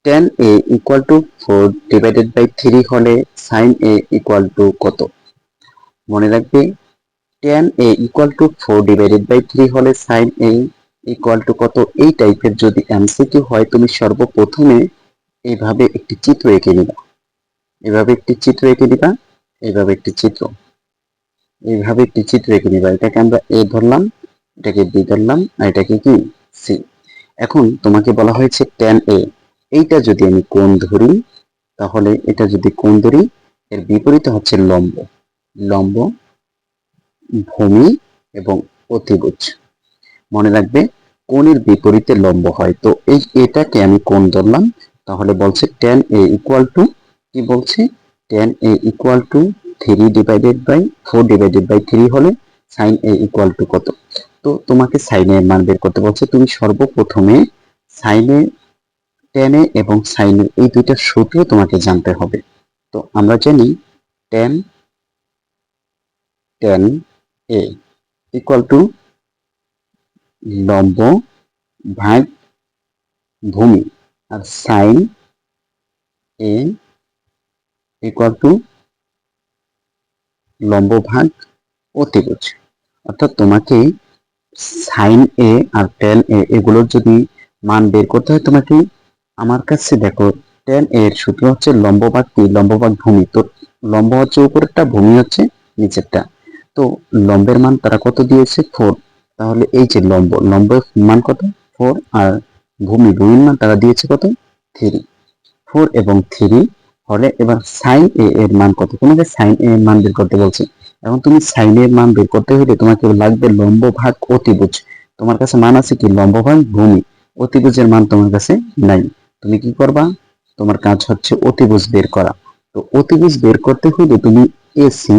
tan a equal to 4 divided by 3 হলে sin a equal two কত? মনে রাখবে tan a equal to 4 divided by 3 হলে sin a equal two কত? এই টাইপের যদি এমসিকিউ হয় তুমি সর্বপ্রথমে এইভাবে একটি চিত্র এঁকে নিবা, এভাবে একটি চিত্র এঁকে দিবা, এইভাবে একটি চিত্র, এইভাবে একটি চিত্র এঁকে নিবা। এটাকে আমরা এ ধরলাম, এটাকে বি ধরলাম, আর এটাকে কি সি। এখন তোমাকে বলা হয়েছে tan a, এইটা যদি আমি কোণ ধরি, তাহলে এটা যদি কোণ ধরি এর বিপরীতে হচ্ছে লম্ব, লম্ব, ভূমি এবং অতিভুজ। মনে রাখবে কোণের বিপরীতে লম্ব হয়, তো এটাকে আমি কোণ ধরলাম, তাহলে বলছে tan a ইকুয়াল টু কি বলছে tan a equal to 3 divided by 4 divided by 3 হলে sin a ইকুয়াল টু কত? তো তোমাকে sin এর মান বের করতে বলছে। তুমি সর্বপ্রথমে sin এ, tan a এবং sin এর এই দুইটা সূত্র তোমাকে জানতে হবে। তো আমরা জানি tan a ইকুয়াল টু লম্ব ভাগ ভূমি, আর sin a ইকুয়াল টু লম্ব ভাগ অতিভুজ। অর্থাৎ তোমাকে sin a R tan a এগুলোর যদি মান বের করতে হয়, তোমাকে আমার কাছে দেখো tan a এর সূত্র হচ্ছে লম্ব ভাগ কি, লম্ব ভাগ ভূমি। তো লম্ব হচ্ছে উপরেরটা, ভূমি হচ্ছে নিচেরটা। তো লম্বের মান তারা কত দিয়েছে 4, তাহলে এই যে লম্ব, লম্বের মান কত 4, আর ভূমির মান তারা দিয়েছে কত 3। 4 এবং 3 হলে এবার sin a এর মান কত? তোমাকে sin a এর মান বের করতে বলছে। এখন তুমি sin এর মান বের করতে হলে তোমাকে লাগবে লম্ব ভাগ অতিভুজ। তোমার কাছে মান আছে কি লম্ব ভাগ ভূমি, অতিভুজের মান তোমার কাছে নাই। তুমি কি করবা? তোমার কাজ হচ্ছে অতিভুজ বের করা। তো অতিভুজ বের করতে হলে তুমি এসি,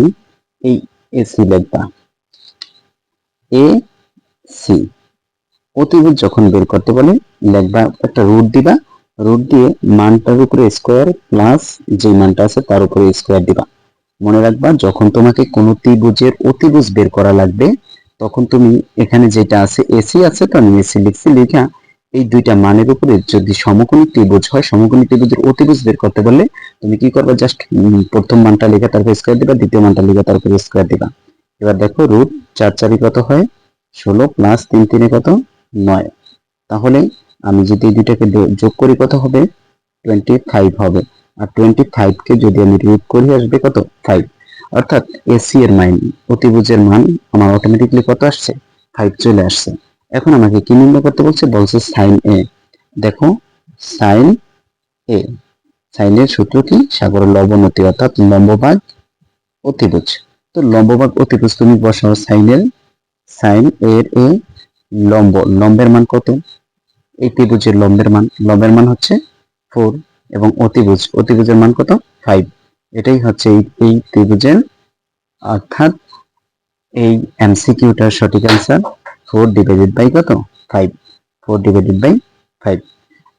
এই এসি লিখবা, এ সি। অতিভুজ যখন বের করতে বলে লিখবা, একটা রুট দিবা, রুট দিয়ে মানটার উপরে স্কোয়ার প্লাস যে মানটা আছে তার উপরে স্কোয়ার দিবা। মনে রাখবা যখন তোমাকে কোনো ত্রিভুজের অতিভুজ বের করা লাগবে, তখন তুমি এখানে যেটা আছে এসি আছে, তো আমি এসি লিখছি, লিখা এই দুইটা মানের উপরে যদি সমকোণী ত্রিভুজ হয়, সমকোণী ত্রিভুজের অতিভুজ বের করতে বললে তুমি কি করবা? জাস্ট প্রথম মানটা লিখে তারপর স্কোয়ার দিবা, দ্বিতীয় মানটা লিখে তারপর স্কোয়ার দিবা। এবার দেখো রুট 4 4 কত হয় 16 প্লাস 3 3 কত 9। তাহলে আমি যদি এই দুইটাকে যোগ করি কত হবে 25 হবে। আর 25 কে যদি আমি রুট করি আসবে কত 5। অর্থাৎ এসি এর মান, অতিভুজের মান আমার অটোমেটিকলি কত আসছে 5 চলে আসছে। এখন আমাকে কি নির্ণয় করতে বলছে? বলছে sin a। দেখো sin a, sin এর সূত্র কি? সাগরের লবণতি, অর্থাৎ লম্ব ভাগ অতিভুজ। তো লম্ব ভাগ অতিভুজ তুমি বসাও, sin এর এ লম্ব, লম্বের মান কত? এই ত্রিভুজের লম্বের মান হচ্ছে 4 এবং অতিভুজের মান কত 5। এটাই হচ্ছে এই ত্রিভুজের, অর্থাৎ এই এমসিকিউটার সঠিক অ্যান্সার 4 ডিভাইডেড বাই কত 5, 4 ডিভাইডেড বাই 5।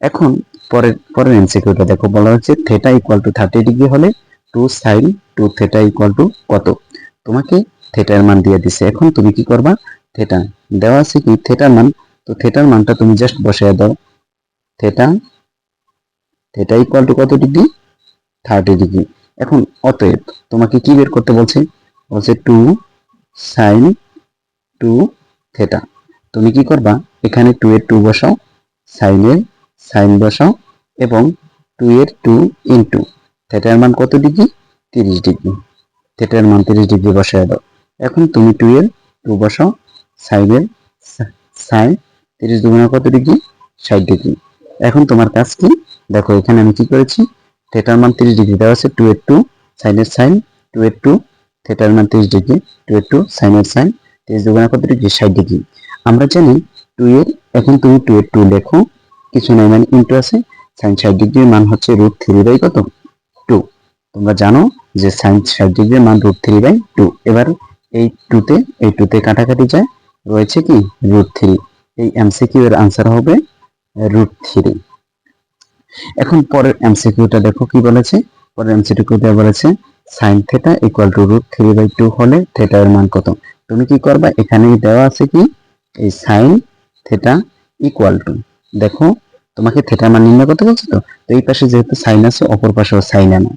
এখন পরের এমসিকিউটা দেখো, বলা হচ্ছে থিটা ইকুয়াল টু 30 ডিগ্রি হলে 2 sin 2 থিটা ইকুয়াল টু কত? তোমাকে থিটার মান দিয়ে দিছে। এখন তুমি কি করবা? থিটা দেওয়া আছে কি থিটার মান, তো থিটার মানটা তুমি জাস্ট বসিয়ে দাও। থিটা ইকুয়াল টু কত ডিগ্রি? 30 ডিগ্রি। এখন অতএব তোমাকে কি বের করতে বলছে? বলছে 2 sin 2 থিটা। তুমি কি করবা? এখানে 2 এর 2 বসাও, sin এর sin বসাও, এবং 2 এর 2 ইনটু থিটার মান কত ডিগ্রি? 30 ডিগ্রি। থিটার মান 30 ডিগ্রি বসায় দাও। এখন তুমি 2 এর 2 বসাও, sin এর sin 30 দুগুণা কত ডিগ্রি? 60 ডিগ্রি। এখন তোমার কাজ কি? দেখো এখানে আমি কি করেছি, থিটার মান 30 ডিগ্রি দেওয়া আছে, 2 এর 2 sin এর sin, 2 এর 2 থিটার মান 30 ডিগ্রি, 2 এর 2 sin এর sin, 30 দুগুণা কত ডিগ্রি? 60 ডিগ্রি। আমরা জানি 2 এর, এখন তুমি 2 এর 2 লেখো, কিছু নাই মানে ইনটু আছে, sin 60 ডিগ্রির মান হচ্ছে √3 বাই কত 2। তোমরা জানো যে sin 60 ডিগ্রির মান √3 বাই 2। এবার এই 2 তে কাটাকাটি যায়, রয়েছে কি √3। এই এমসিকিউ এর आंसर হবে √3। এখন পরের এমসিকিউটা দেখো কি বলেছে। পরের এমসিকিউটা বলেছে sin theta equal to √3 by 2 হলে থিটা এর মান কত? তুমি কি করবা? এখানে দেওয়া আছে কি এই sin থিটা ইকুয়াল টু, দেখো তোমাকে থিটার মান নির্ণয় করতে বলছে। তো এই পাশে যেহেতু সাইন আছে, অপর পাশেও সাইন আনো।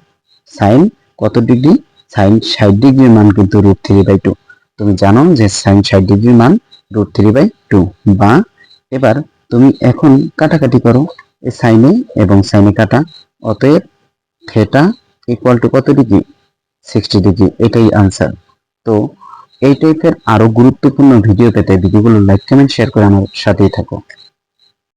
সাইন কত ডিগ্রি? সাইন 60 ডিগ্রির মান কিন্তু √3/2। তুমি জানো যে সাইন 60 ডিগ্রির মান √3/2। বা এবার তুমি এখন কাটাকাটি করো, এই সাইনে এবং সাইনে কাটা। অতএব থিটা ইকুয়াল টু কত ডিগ্রি? 60 ডিগ্রি। এটাই আনসার। তো এই টাইপের আরো গুরুত্বপূর্ণ ভিডিও পেতে ভিডিওগুলো লাইক, কমেন্ট, শেয়ার করে আমার সাথেই থাকো।